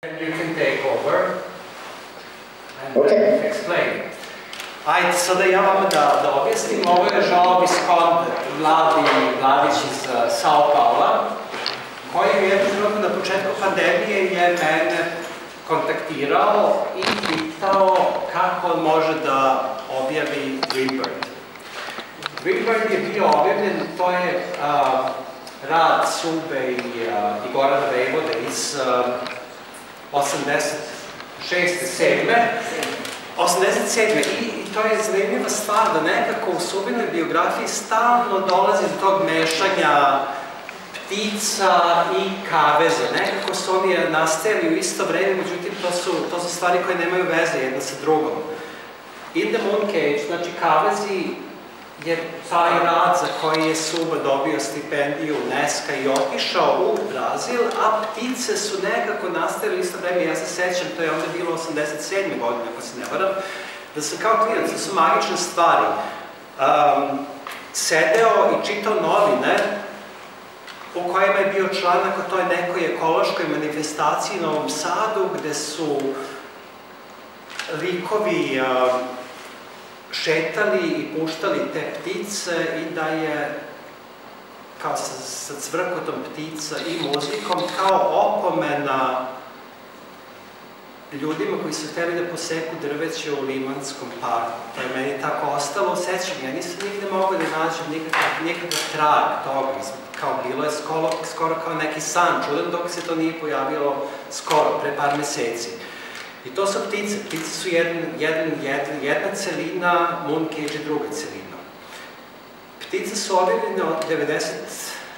And you can take over and explain. Ajde, sada ja vama da objasnim. Ovo je Joao Visconde, Vladić iz Sao Paula, koji je jednom trenutku na početku pandemije je mene kontaktirao i pitao kako on može da objavi Dreambird. Dreambird je bio objavljen, to je rad SUBE i Gorana Vejvode iz 87. I to je zanimljiva stvar da nekako u SUBinoj biografiji stalno dolazi do tog mešanja ptica i kaveza. Nekako su oni nastajali u isto vreme, međutim to su stvari koje nemaju veze jedna sa drugom. In the Moon Cage, znači kavezi je taj rad za koji je SUBA dobio stipendiju UNESCO i otišao u Brazil, a ptice su nekako nastajale isto vreme. Ja se sećam, to je onda bilo 87. godine, ako se ne varam, da sam kao klinac, to su magične stvari, sedeo i čitao novine u kojima je bio članak o toj nekoj ekološkoj manifestaciji na Novom Sadu, gde su likovi šetali i puštali te ptice i da je kao sa cvrkotom ptica i muzikom kao opomena ljudima koji su hteli da poseku drveće u Limanskom parku. To je meni tako ostalo. Sećam, ja nisam nigde mogao da nađem nikakav trag toga. Kao bilo je skoro kao neki san čudan, dok se to nije pojavilo skoro, pre par meseci. I to su ptice. Ptice su jedna celina, Moon Cage je druga celina. Ptice su objavljene od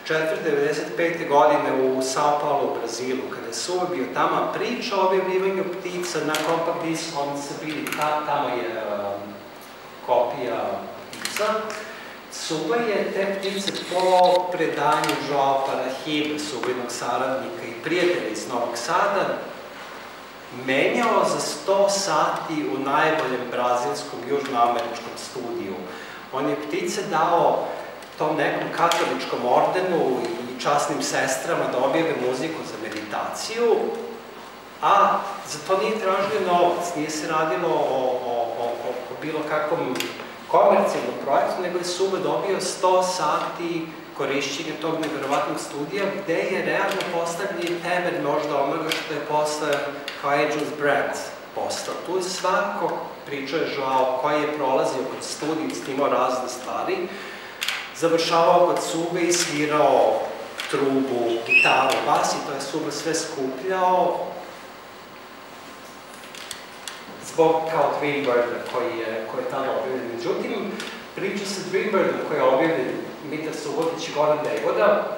1994-1995. godine u Sao Paulo u Brazilu, kada je SUBA bio tamo, priča o objavljivanju ptica na kompakt disku, onda se bili, tamo je kopija ptica. SUBA je te ptice po predanju Joao SUBinog saradnika i prijatelja iz Novog Sada menjao za 100 sati u najboljem brazilskom južnoameričkom studiju. On je ptice dao tom nekom katoličkom ordenu i časnim sestrama da objave muziku za meditaciju, a za to nije tražio novac, nije se radilo o bilo kakvom komercijalnom projektu, nego je SUBA dobio 100 sati korišćenja tog neverovatnog studija, gde je realno postavljen temelj možda onoga što je posle kao Angel's Breath postao. Tu je svako, pričao je Joao, koji je prolazio kod studija, snimao razne stvari, završavao kod SUBA i svirao trubu, gitaru, bas i to je SUBA sve skupljao zbog kao Dreambirda koji je tada objavljen. Međutim, priča sa Dreambirdom koji je objavljen Mitar Subotić i Goran Vejvoda,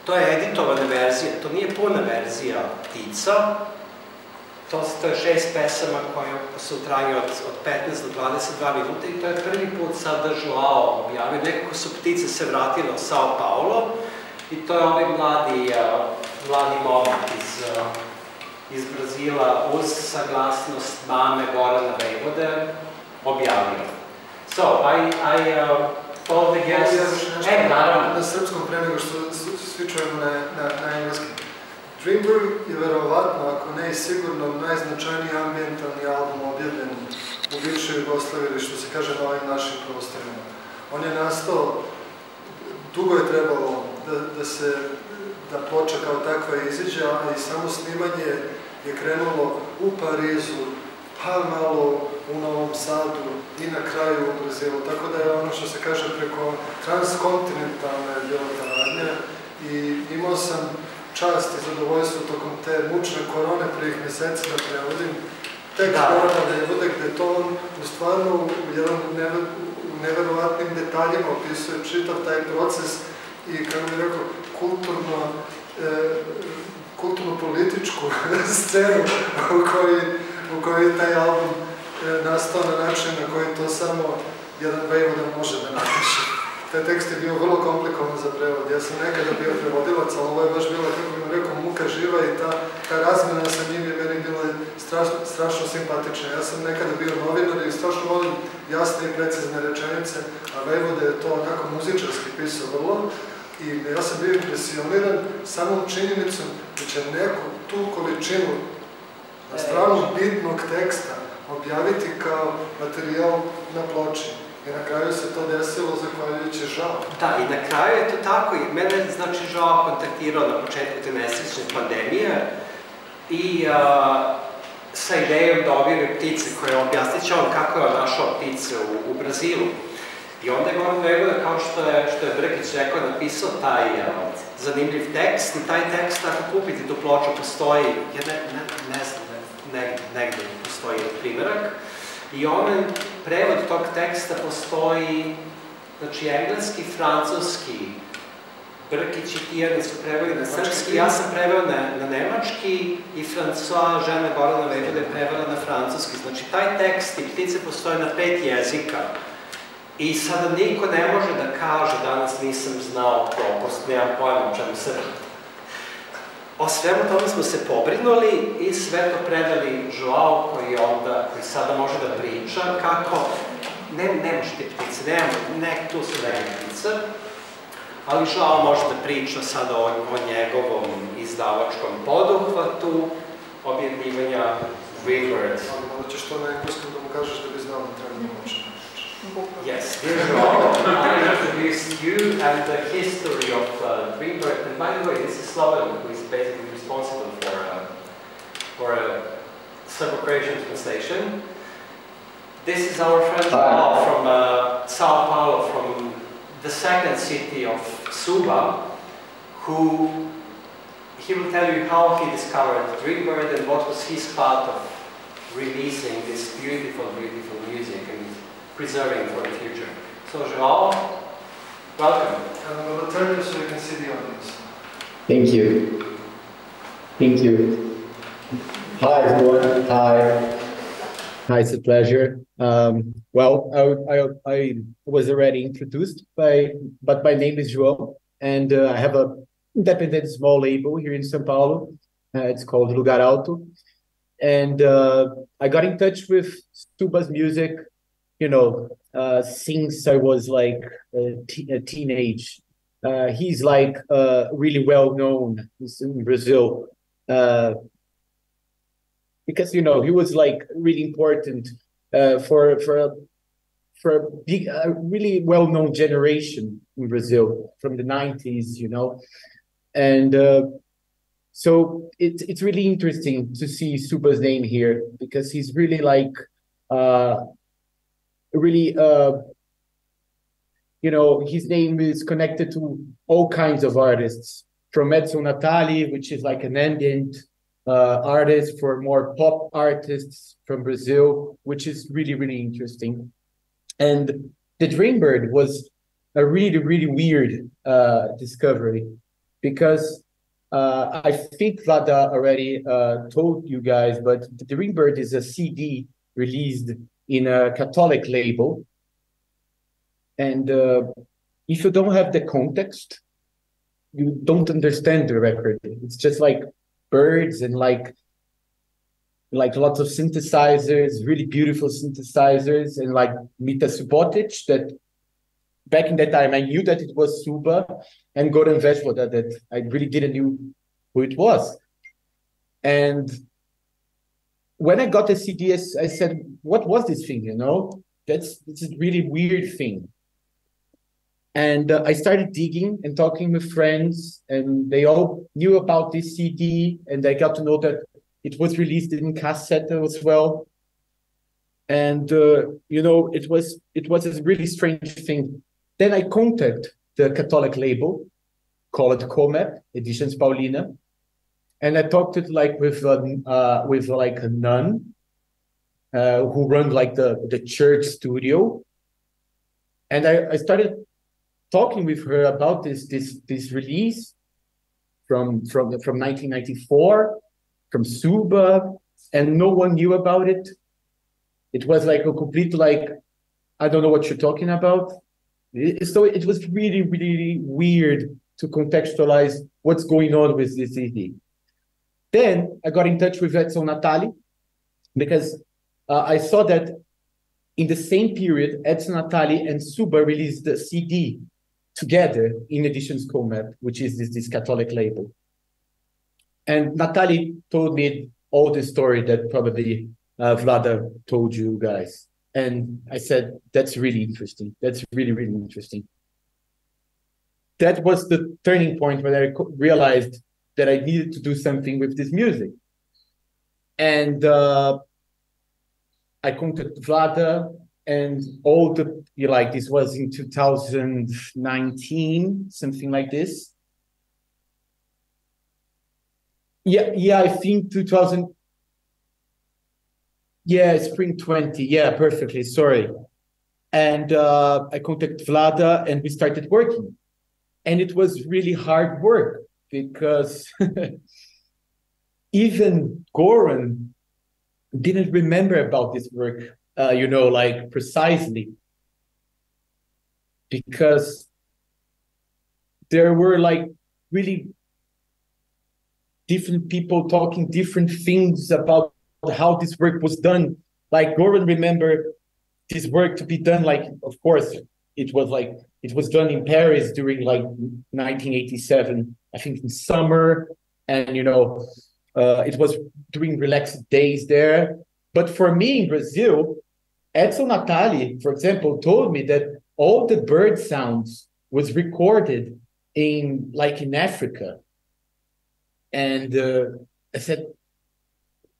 to je editovana verzija, to nije puna verzija ptica, to je 6 pesama koje su u trajanju od 15 do 22 minuta i to je prvi put sad da Joao objavio. Nekako su ptice se vratile u Sao Paulo i to je ovaj mladi momak iz Brazila uz saglasnost mame Gorana Vejvode objavio. So, I told the guests... naravno. Na srpskom pre nego što svi čujemo na engleskom. Dreambird je verovatno, ako ne i sigurno, najznačajniji ambijentalni album objavljen u bivšoj Jugoslaviji, ili što se kaže na ovim našim prostorima. On je nastao, dugo je trebalo da ploča kao takva iziđe, a i samo snimanje je krenulo u Parizu, pa malo u Novom Sadu i na kraju u Brazilu. Tako da je ono što se kaže preko transkontinentalne djelotaradnje i imao sam čast i zadovoljstvo tokom te mučne korone prvih meseci da prevodim tekst Gorana Vejvode, gde to on u stvarno u neverovatnim detaljima opisuje čitav taj proces i, kako bih rekao, kulturno-političku scenu u kojoj je taj album nastao na način na koji to samo jedan Vejvoda može da napiše. Taj tekst je bio vrlo komplikovan za prevod. Ja sam nekada bio prevodilac, ali ovo je baš bila, kako bih rekao, muka živa i ta razmena sa njim je meni bila strašno simpatična. Ja sam nekada bio novinar i strašno volim jasne i precizne rečenice, a Vejvoda je to onako muzičarski pisao vrlo. I ja sam bio impresioniran samom činjenicom da će neku tu količinu na stranu bitnog teksta objaviti kao materijal na ploči. I na kraju se to desilo zahvaljujući Joao. Da, i na kraju je to tako. I mene, znači, Joao kontaktirao na početku te nesrećne pandemije i sa idejom da objavi ptice koje objasnit će on kako je on našao ptice u Brazilu. I onda je Goran Vegoda, kao što je Brkić rekao, napisao taj zanimljiv tekst i taj tekst, ako kupite tu ploču, postoji, ja ne znam, negdje postoji primjerak i prevod tog teksta postoji, znači engleski, francuski, Brkić i Tijana su preveli na srpski, ja sam preveo na nemački i François, žena Gorana Vegode, je prevela na francuski. Znači, taj tekst i ptice postoje na 5 jezika. I sada niko ne može da kaže danas nisam znao propust, nemam pojma o čemu se radi. O svemu tome smo se pobrinuli i sve to predali Joao koji sada može da priča kako nemaš te ptice, tu su neke ptice, ali Joao može da priča sada o njegovom izdavačkom poduhvatu, objavljivanja Dreambird. Ali malo ćeš to na engleskom da mu kažeš da bi znao da treba da može. Yes, dear Joao, I introduced you and the history of Dreambird. And by the way, this is Slovan, who is basically responsible for a SUBA creation translation. This is our friend Joao from Sao Paulo, from the second city of SUBA, he will tell you how he discovered Dreambird and what was his part of releasing this beautiful, beautiful music and preserving for the future. So Joao, welcome. And I will turn you so you can see the audience. Thank you. Thank you. Hi everyone. Hi. Hi, it's a pleasure. Well, I was already introduced but my name is Joao, and I have a independent small label here in São Paulo. It's called Lugar Alto, and I got in touch with SUBA's music, since I was like a teenage. He's like really well known in Brazil. Because he was like really important for a big, really well-known generation in Brazil from the 90s, and so it's really interesting to see SUBA's name here because he's really like his name is connected to all kinds of artists, from Edson Natali, which is like an ambient artist, for more pop artists from Brazil, which is really, really interesting. And the Dreambird was a really, really weird discovery because I think Vlada already told you guys, but the Dreambird is a CD released in a Catholic label. And if you don't have the context, you don't understand the record. It's just like birds and like lots of synthesizers, really beautiful synthesizers, and like Mita Subotic, that back in that time I knew that it was SUBA, and Goran Vegoda, that I really didn't know who it was. And when I got the CD, I said, what was this thing, This is a really weird thing. And I started digging and talking with friends, and they all knew about this CD, and I got to know that it was released in cassette as well. And it was a really strange thing. Then I contacted the Catholic label called Comep Editions Paulina, and I talked with a nun who run like the church studio, and I started talking with her about this release from 1994 from SUBA, and no one knew about it. It was like a complete I don't know what you're talking about. So it was really, really weird to contextualize what's going on with this CD. Then I got in touch with Edson Natali because I saw that in the same period, Edson Natali and SUBA released the CD together in Editions Comep, which is this Catholic label. And Natali told me all the story that probably Vlada told you guys. And I said, that's really interesting. That's really, really interesting. That was the turning point when I realized that I needed to do something with this music. And I contacted Vlada, and all the, like, this was in 2019, something like this. Yeah, I think 2000. Yeah, spring 20. Yeah, perfectly. Sorry. And I contacted Vlada, and we started working. And it was really hard work because even Goran didn't remember about this work, like precisely. Because there were like really different people talking different things about how this work was done. Like Goran remembered this work to be done, like, of course, it was done in Paris during like 1987, I think in summer, and it was during relaxed days there. But for me in Brazil, Edson Natali, for example, told me that all the bird sounds was recorded in Africa. And I said,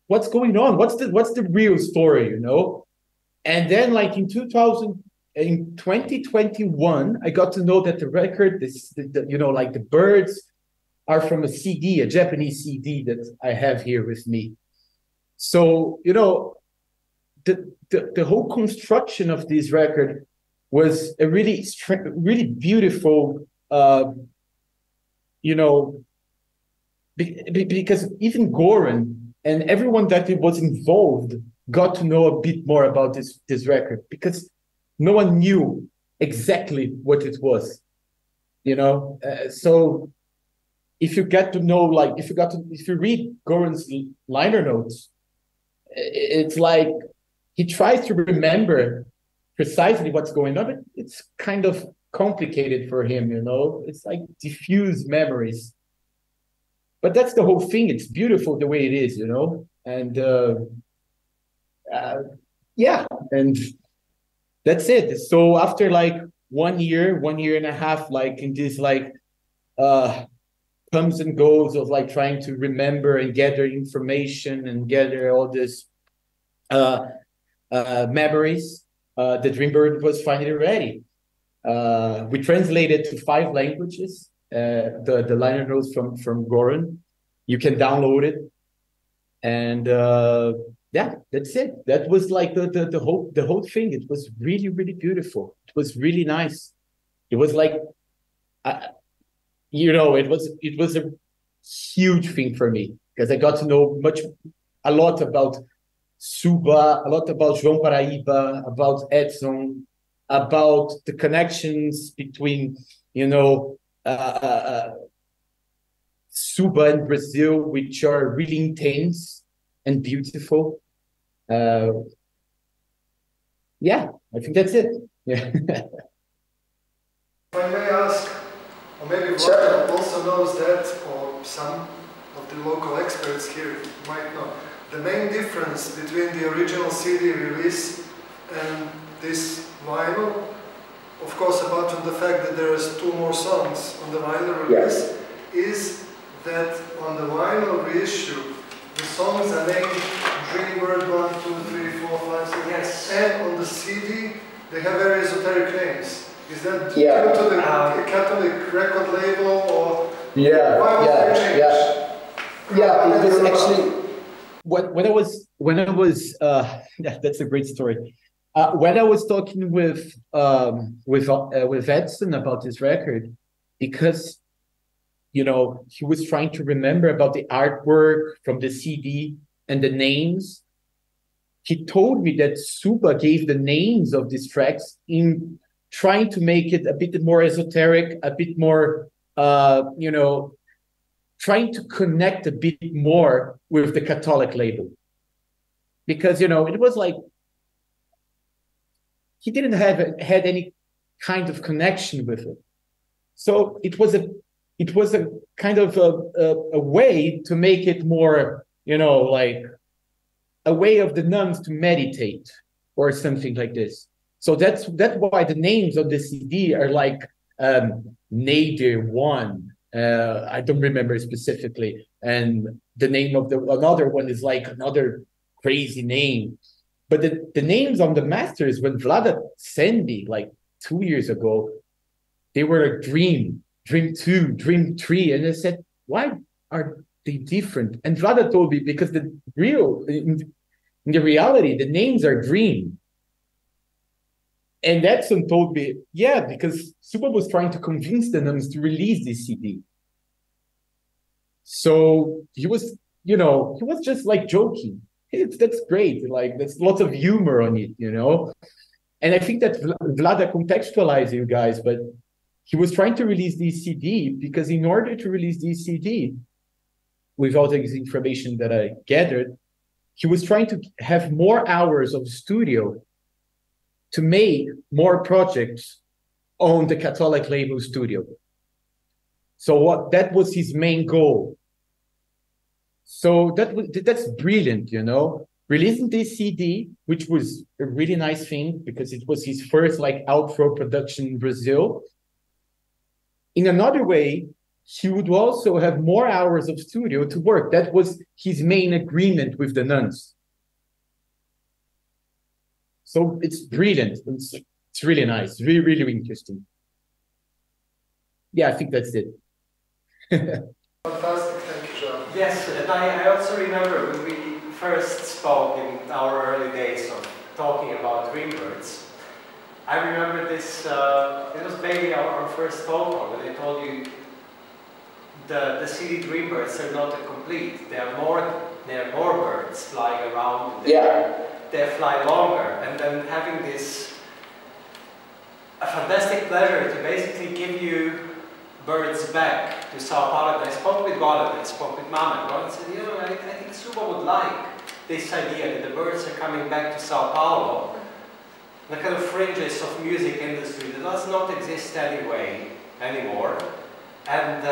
what's going on? What's the real story, And then in 2021, I got to know that the record, the birds are from a CD, a Japanese CD that I have here with me. So, the whole construction of this record was a really, really beautiful, because even Goran and everyone that was involved got to know a bit more about this record, because no one knew exactly what it was, so if you get to know, if you read Goran's liner notes, it's like he tries to remember precisely what's going on, but it's kind of complicated for him, it's like diffuse memories. But that's the whole thing. It's beautiful the way it is, and and that's it. So after 1 year and a half, in this comes and goes of trying to remember and gather information and gather all this memories, the Dreambird was finally ready. We translated to 5 languages. The liner notes from Goran. You can download it, and that's it. That was the whole thing. It was really, really beautiful. It was really nice. It was it was a huge thing for me, because I got to know a lot about SUBA, a lot about João Paraíba, about Edson, about the connections between SUBA and Brazil, which are really intense and beautiful. I think that's it. Yeah. If I may ask, or maybe Vlad also knows that, or some of the local experts here might know, the main difference between the original CD release and this vinyl, of course, apart from the fact that there is 2 more songs on the vinyl release, is that on the vinyl reissue, the songs are named Dreambird 1, 2, 3, 4, 5, 6, yes. And on the CD, they have very esoteric names. Is that due to the Catholic record label, or why was there change? It was actually when I was that's a great story. When I was talking with Edson about this record, because he was trying to remember about the artwork from the CD and the names. He told me that SUBA gave the names of these tracks in trying to make it a bit more esoteric, a bit more, trying to connect a bit more with the Catholic label. Because, it was he didn't had any kind of connection with it. So it was a kind of a way to make it more you know, like a way of the nuns to meditate or something like this. So that's why the names of the CD are like Nadir One. I don't remember specifically, and the name of the another one is like another crazy name. But the names on the masters when Vlada sent me like 2 years ago, they were a Dream 2, Dream 3, and I said, why are they different? And Vlada told me because the real in the reality the names are Dream. And Edson told me, yeah, because SUBA was trying to convince the nuns to release this CD. So he was, you know, he was just like joking. That's great. Like, there's lots of humor on it, you know? And I think that Vlada contextualized you guys, but he was trying to release this CD because in order to release this CD, with all this information that I gathered, he was trying to have more hours of studio to make more projects on the Catholic label studio. So that was his main goal. So that's brilliant, you know. Releasing this CD, which was a really nice thing because it was his first like outro production in Brazil. In another way, he would also have more hours of studio to work. That was his main agreement with the nuns. So it's brilliant. It's really nice, really, really interesting. Yeah, I think that's it. Fantastic, thank you, Joao. Yes, and I also remember when we first spoke in our early days of talking about Dreambirds. I remember this, it was maybe our first phone call when I told you the CD Dreambirds are not complete. There are more birds flying around. They fly longer, and then having this a fantastic pleasure to basically give you birds back to Sao Paulo. And I spoke with Gordon, I spoke with Mama, and Gordon said, you know, I think SUBA would like this idea that the birds are coming back to Sao Paulo, the kind of fringes of music industry that does not exist anymore, and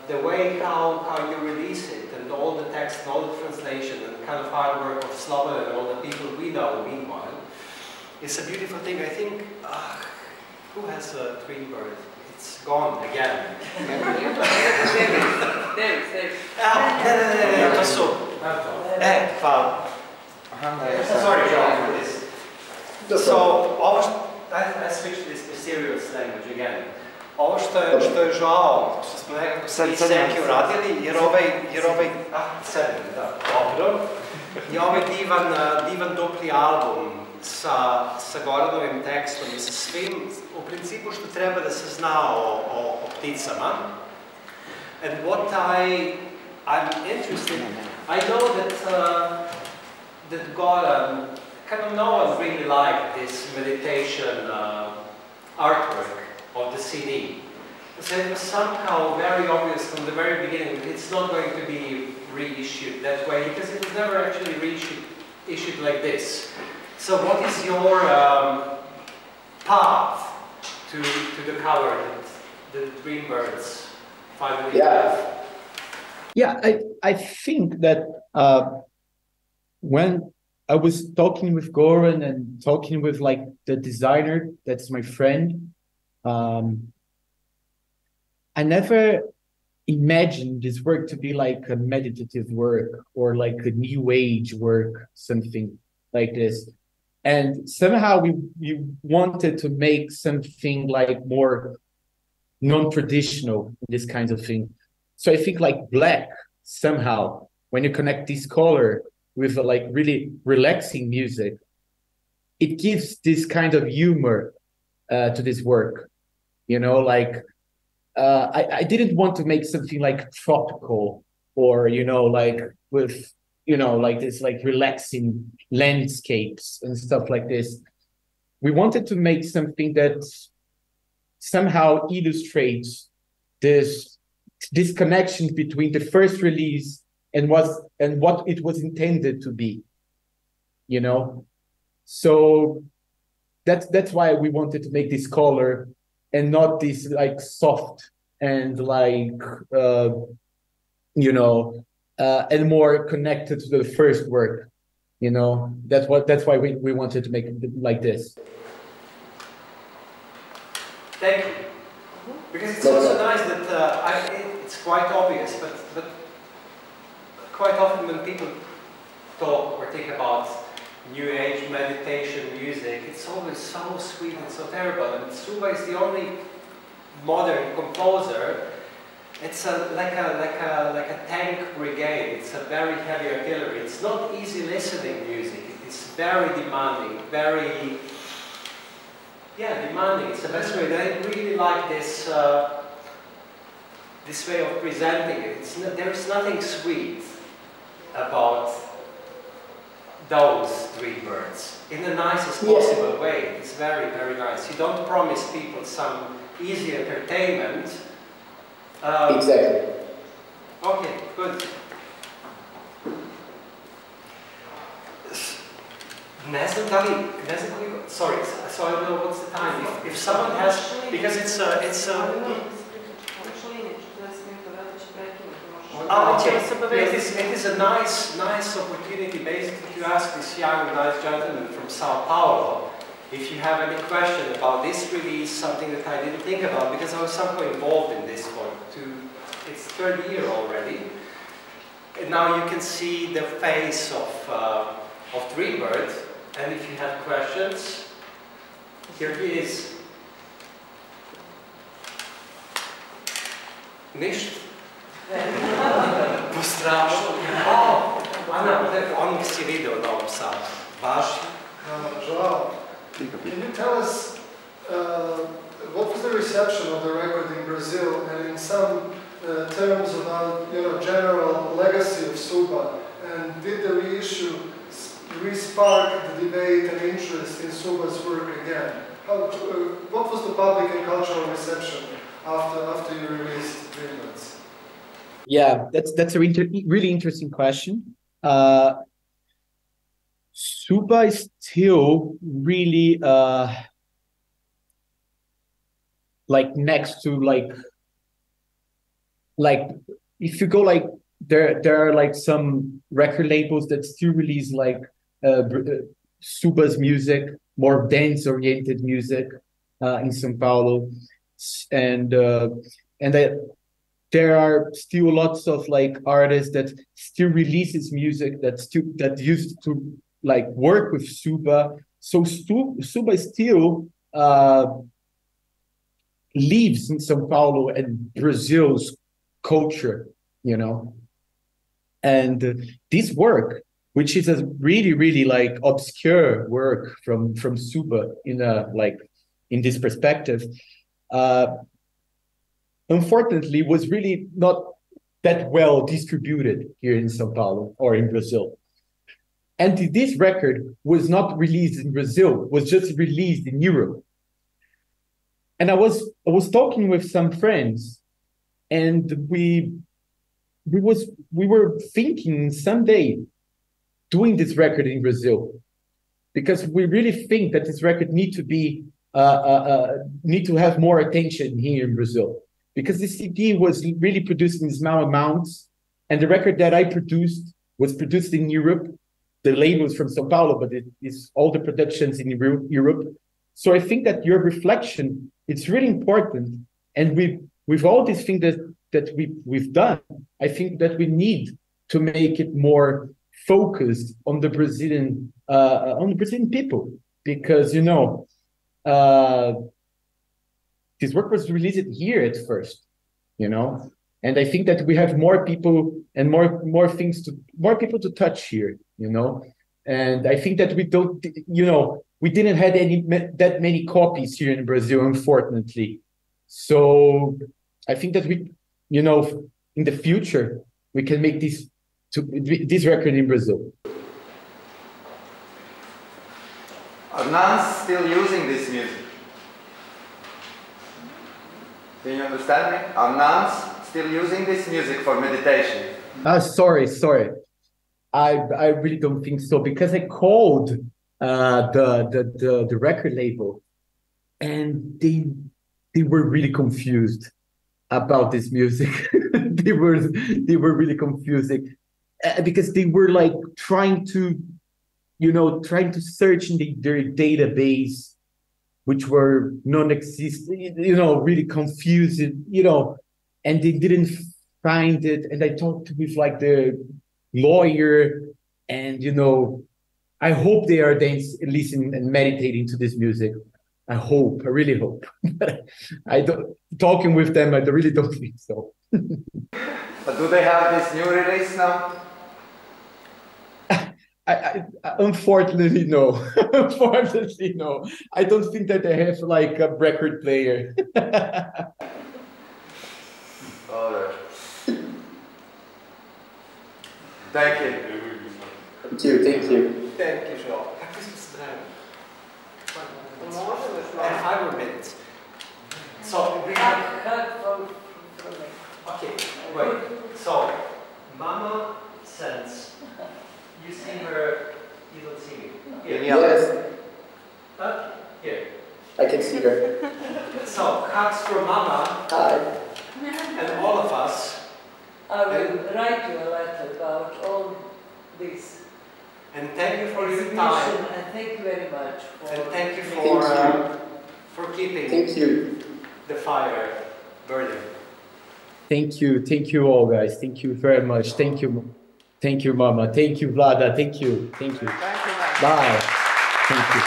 the way how you release it, and all the text and all the translation and the kind of hard work of Slobodan and all the people we know meanwhile, it's a beautiful thing. I think, who has a Dreambird? It's gone again. Sorry, Joao, for this. So, I switched this to serious language again. Ovo što je Joao, što smo nekako svi Senki uradili, jer ovaj divan dupli album sa Goranovim tekstom i sa svim, u principu što treba da se zna o pticama. And what I'm interested in, I know that Goran, kind of no one really liked this meditation artwork of the CD. So it was somehow very obvious from the very beginning that it's not going to be reissued that way, because it was never actually reissued like this. So what is your path to the cover that the Dreambirds finally have? Yeah, I think that when I was talking with Goran and talking with like the designer, that's my friend, I never imagined this work to be like a meditative work or like a new age work, something like this. And somehow we wanted to make something like more non-traditional, this kind of thing. So I think like black, somehow, when you connect this color with like really relaxing music, it gives this kind of humor to this work. You know, like I didn't want to make something like tropical or, you know, like with, you know, like this like relaxing landscapes and stuff like this. We wanted to make something that somehow illustrates this connection between the first release and what it was intended to be, you know. So that's why we wanted to make this color and not this like soft and like you know, and more connected to the first work. You know, that's why we wanted to make it like this. Thank you. Because it's also nice that it's quite obvious, but quite often when people talk or think about New Age meditation music, it's always so sweet and so terrible. And SUBA is the only modern composer. It's like a tank brigade. It's a very heavy artillery. It's not easy listening music. It's very demanding, very demanding. It's the best way. I really like this this way of presenting it. There is nothing sweet about those three birds in the nicest possible way. It's very, very nice. You don't promise people some easy entertainment. Exactly. Okay, good. Sorry, so I don't know what's the time. If someone has, because it's okay. It is a nice opportunity basically to ask this young, nice gentleman from Sao Paulo if you have any question about this release, something that I didn't think about, because I was somehow involved in this for it's third year already. And now you can see the face of Dreambird, and if you have questions, here he is. Nicht? Postrašno. Ana, on si video na ovom satu. Baš? Joao, can you tell us what was the reception of the record in Brazil, and in some terms about general legacy of SUBA, and did the reissue re-spark the debate and interest in SUBA's work again? What was the public and cultural reception after you released Dreamlands? Yeah, that's a really interesting question. SUBA is still really like next to like if you go like there are like some record labels that still release like SUBA's music, more dance oriented music in São Paulo, and there are still lots of like artists that still releases music that used to like work with SUBA. So SUBA still lives in São Paulo and Brazil's culture, you know. And this work, which is a really like obscure work from SUBA in this perspective, unfortunately was really not that well distributed here in São Paulo or in Brazil. And this record was not released in Brazil, was just released in Europe. And I was talking with some friends, and we were thinking someday doing this record in Brazil, because we really think that this record need to have more attention here in Brazil, because the CD was really produced in small amounts, and the record that I produced was produced in Europe. The label is from São Paulo, but it is all the productions in Europe. So I think that your reflection, it's really important. And with all these things that we've done, I think that we need to make it more focused on the Brazilian people, because this work was released here at first, and I think that we have more people and more people to touch here, and I think that we don't, we didn't have that many copies here in Brazil, unfortunately. So I think that we, in the future, we can make this record in Brazil. Are nuns still using this music? Can you understand me? Are nuns still using this music for meditation? Sorry. I really don't think so, because I called the record label, and they were really confused about this music. they were really confused. because they were like trying to, trying to search in their database, which were non-existent, really confused, and they didn't find it. And I talked with like the lawyer, and I hope they are then listening and meditating to this music. I really hope. Talking with them, I really don't think so. But do they have this new release now? I unfortunately no. Unfortunately no. I don't think that they have like a record player. All right. Thank you. Thank you. Thank you. Thank you, Joao. And 5 more minutes. So we have. Okay, wait. So Mama sends. You see her. You don't see me. Here. Yes. Here. I can see her. So hugs for Mama. Hi. And all of us. I will write you a letter about all this. And thank you for your time. And thank you very much. And thank you for keeping the fire burning. Thank you all, guys. Thank you very much. Thank you, Mama. Thank you, Vlada. Thank you. Thank you, man. Bye. Thank you.